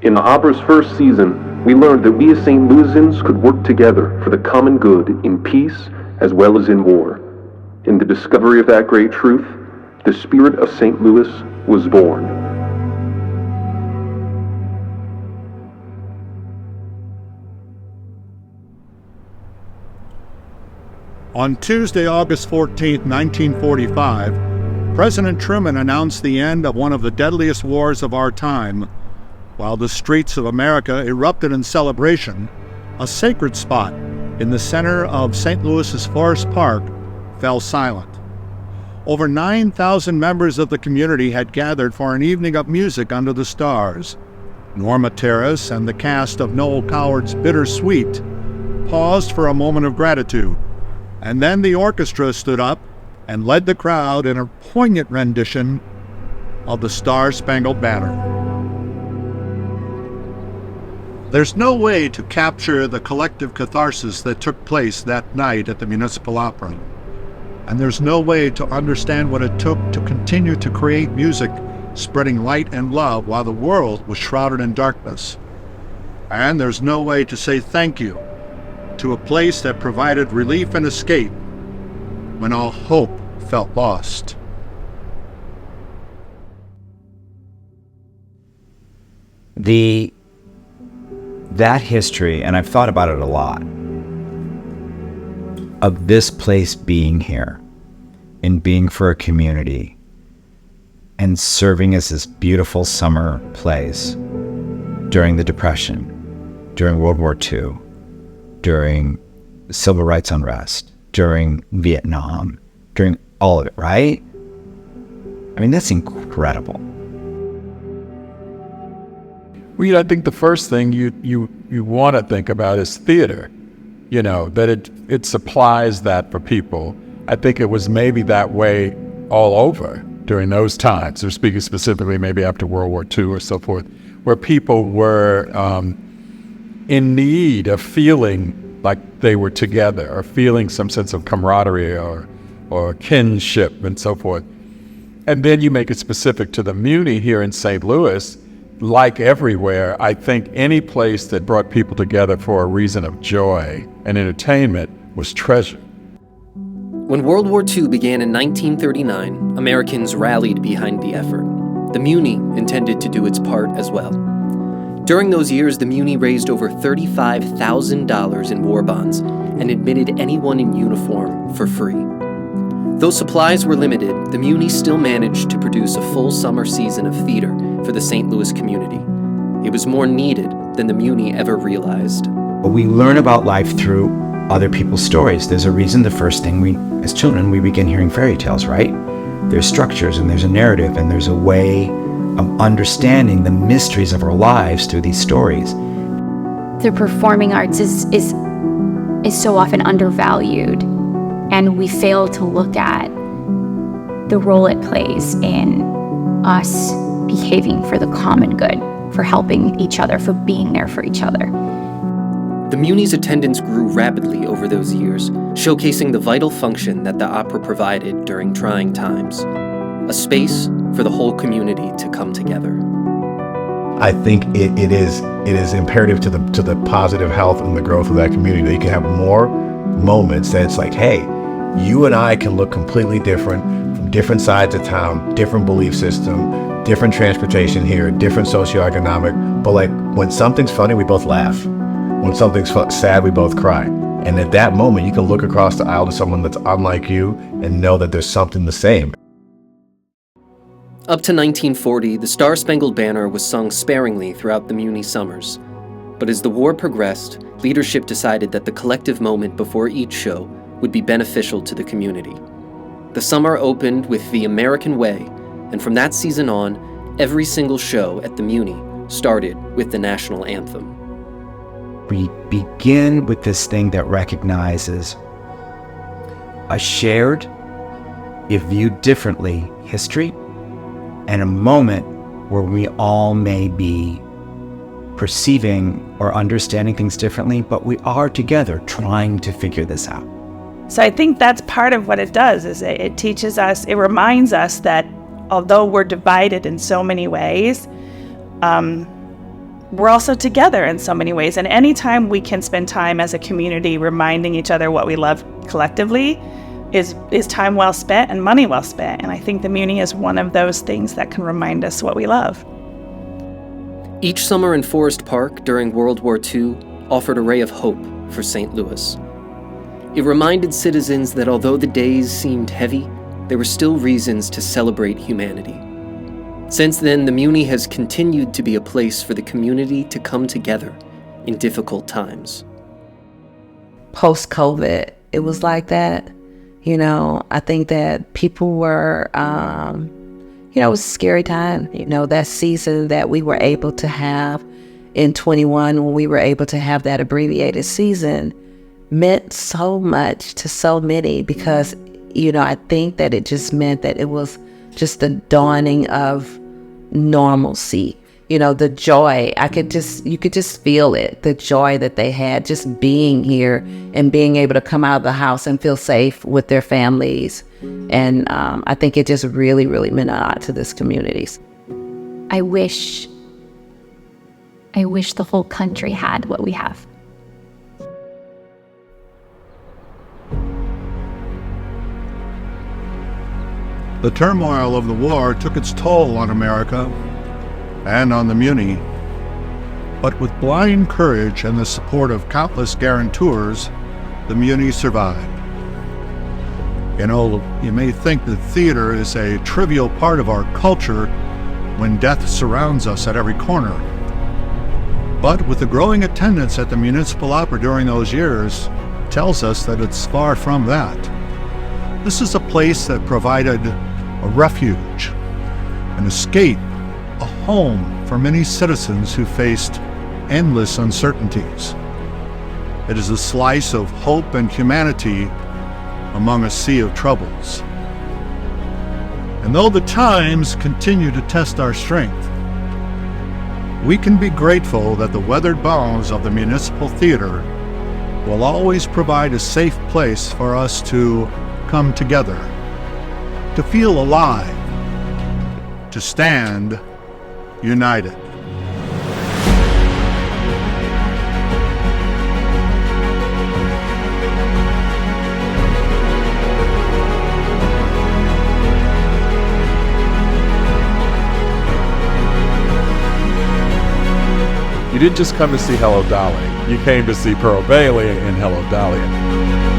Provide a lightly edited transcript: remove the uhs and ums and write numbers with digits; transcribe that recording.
In the opera's first season, we learned that we as St. Louisans could work together for the common good in peace as well as in war. In the discovery of that great truth, the spirit of St. Louis was born. On Tuesday, August 14, 1945, President Truman announced the end of one of the deadliest wars of our time. While the streets of America erupted in celebration, a sacred spot in the center of St. Louis's Forest Park fell silent. Over 9,000 members of the community had gathered for an evening of music under the stars. Norma Terrace and the cast of Noel Coward's Bittersweet paused for a moment of gratitude, and then the orchestra stood up and led the crowd in a poignant rendition of the Star-Spangled Banner. There's no way to capture the collective catharsis that took place that night at the Municipal Opera. And there's no way to understand what it took to continue to create music, spreading light and love while the world was shrouded in darkness. And there's no way to say thank you to a place that provided relief and escape when all hope felt lost. That history, and I've thought about it a lot, of this place being here and being for a community and serving as this beautiful summer place during the Depression, during World War II, during civil rights unrest, during Vietnam, during all of it, right? I mean, that's incredible. Well, I think the first thing you want to think about is theater, that it supplies that for people. I think it was maybe that way all over during those times, or speaking specifically maybe after World War II or so forth, where people were in need of feeling like they were together, or feeling some sense of camaraderie or kinship and so forth. And then you make it specific to the Muny here in St. Louis. Like everywhere, I think any place that brought people together for a reason of joy and entertainment was treasured. When World War II began in 1939, Americans rallied behind the effort. The Muny intended to do its part as well. During those years, the Muny raised over $35,000 in war bonds and admitted anyone in uniform for free. Though supplies were limited, the Muny still managed to produce a full summer season of theater for the St. Louis community. It was more needed than the Muny ever realized. We learn about life through other people's stories. There's a reason the first thing as children, we begin hearing fairy tales, right? There's structures and there's a narrative and there's a way of understanding the mysteries of our lives through these stories. The performing arts is so often undervalued, and we fail to look at the role it plays in us behaving for the common good, for helping each other, for being there for each other. The Muny's attendance grew rapidly over those years, showcasing the vital function that the opera provided during trying times. A space for the whole community to come together. I think it is imperative to the positive health and the growth of that community that you can have more moments that it's like, hey, you and I can look completely different from different sides of town, different belief system, different transportation here, different socioeconomic, but like when something's funny, we both laugh. When something's sad, we both cry. And at that moment, you can look across the aisle to someone that's unlike you and know that there's something the same. Up to 1940, the Star-Spangled Banner was sung sparingly throughout the Muny summers. But as the war progressed, leadership decided that the collective moment before each show would be beneficial to the community. The summer opened with The American Way, and from that season on, every single show at the Muny started with the national anthem. We begin with this thing that recognizes a shared, if viewed differently, history, and a moment where we all may be perceiving or understanding things differently, but we are together trying to figure this out. So I think that's part of what it does, is it teaches us, it reminds us that although we're divided in so many ways, we're also together in so many ways. And anytime we can spend time as a community reminding each other what we love collectively is time well spent and money well spent. And I think the Muny is one of those things that can remind us what we love. Each summer in Forest Park during World War II offered a ray of hope for St. Louis. It reminded citizens that although the days seemed heavy, there were still reasons to celebrate humanity. Since then, the Muny has continued to be a place for the community to come together in difficult times. Post-COVID, it was like that. You know, I think that people were, it was a scary time. You know, that season that we were able to have in 21, when we were able to have that abbreviated season, meant so much to so many because, I think that it just meant that it was just the dawning of normalcy. The joy, you could just feel it, the joy that they had just being here and being able to come out of the house and feel safe with their families. And I think it just really, really meant a lot to this community. I wish the whole country had what we have. The turmoil of the war took its toll on America and on the Muny, but with blind courage and the support of countless guarantors, the Muny survived. You may think that theater is a trivial part of our culture when death surrounds us at every corner. But with the growing attendance at the Municipal Opera during those years, tells us that it's far from that. This is a place that provided a refuge, an escape, a home for many citizens who faced endless uncertainties. It is a slice of hope and humanity among a sea of troubles. And though the times continue to test our strength, we can be grateful that the weathered bones of the Municipal Theater will always provide a safe place for us to come together, to feel alive, to stand united. You didn't just come to see Hello Dolly. You came to see Pearl Bailey in Hello Dolly.